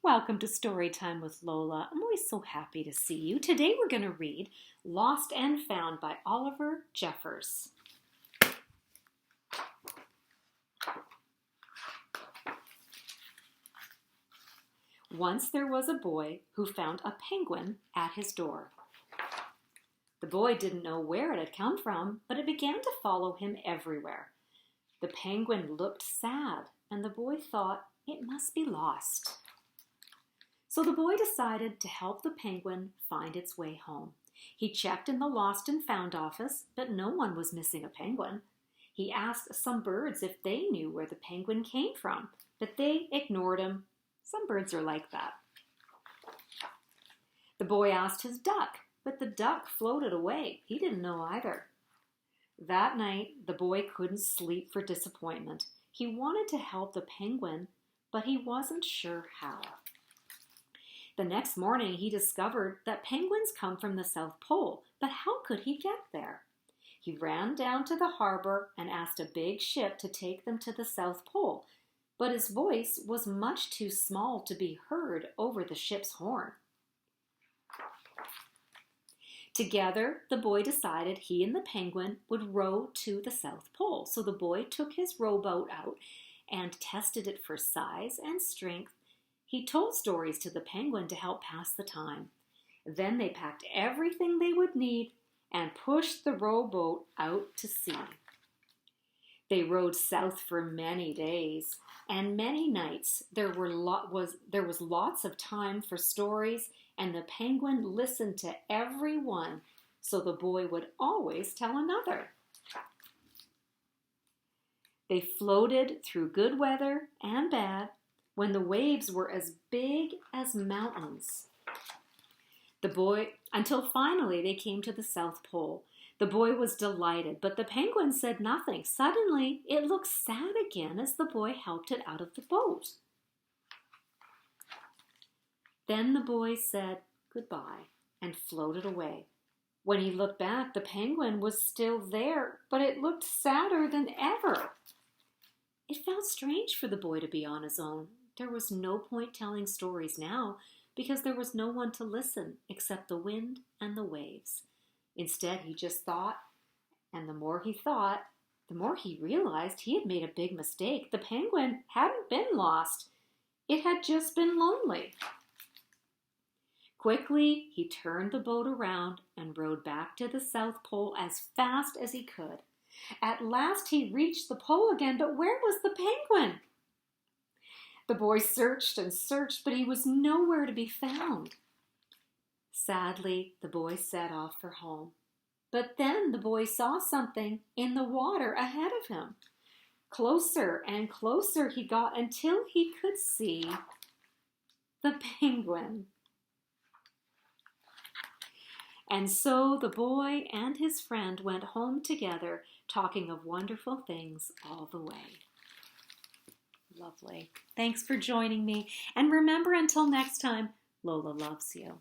Welcome to Storytime with Lola. I'm always so happy to see you. Today we're going to read Lost and Found by Oliver Jeffers. Once there was a boy who found a penguin at his door. The boy didn't know where it had come from, but it began to follow him everywhere. The penguin looked sad, and the boy thought it must be lost. So the boy decided to help the penguin find its way home. He checked in the Lost and Found office, but no one was missing a penguin. He asked some birds if they knew where the penguin came from, but they ignored him. Some birds are like that. The boy asked his duck, but the duck floated away. He didn't know either. That night, the boy couldn't sleep for disappointment. He wanted to help the penguin, but he wasn't sure how. The next morning, he discovered that penguins come from the South Pole, but how could he get there? He ran down to the harbor and asked a big ship to take them to the South Pole, but his voice was much too small to be heard over the ship's horn. Together, the boy decided he and the penguin would row to the South Pole. So the boy took his rowboat out and tested it for size and strength. He told stories to the penguin to help pass the time. Then they packed everything they would need and pushed the rowboat out to sea. They rowed south for many days and many nights. There was lots of time for stories, and the penguin listened to every one, so the boy would always tell another. They floated through good weather and bad, when the waves were as big as mountains. Until finally they came to the South Pole. The boy was delighted, but the penguin said nothing. Suddenly, it looked sad again as the boy helped it out of the boat. Then the boy said goodbye and floated away. When he looked back, the penguin was still there, but it looked sadder than ever. It felt strange for the boy to be on his own. There was no point telling stories now because there was no one to listen except the wind and the waves. Instead, he just thought, and the more he thought, the more he realized he had made a big mistake. The penguin hadn't been lost. It had just been lonely. Quickly, he turned the boat around and rowed back to the South Pole as fast as he could. At last, he reached the pole again, but where was the penguin? The boy searched and searched, but he was nowhere to be found. Sadly, the boy set off for home. But then the boy saw something in the water ahead of him. Closer and closer he got until he could see the penguin. And so the boy and his friend went home together, talking of wonderful things all the way. Lovely. Thanks for joining me. And remember, until next time, Lola loves you.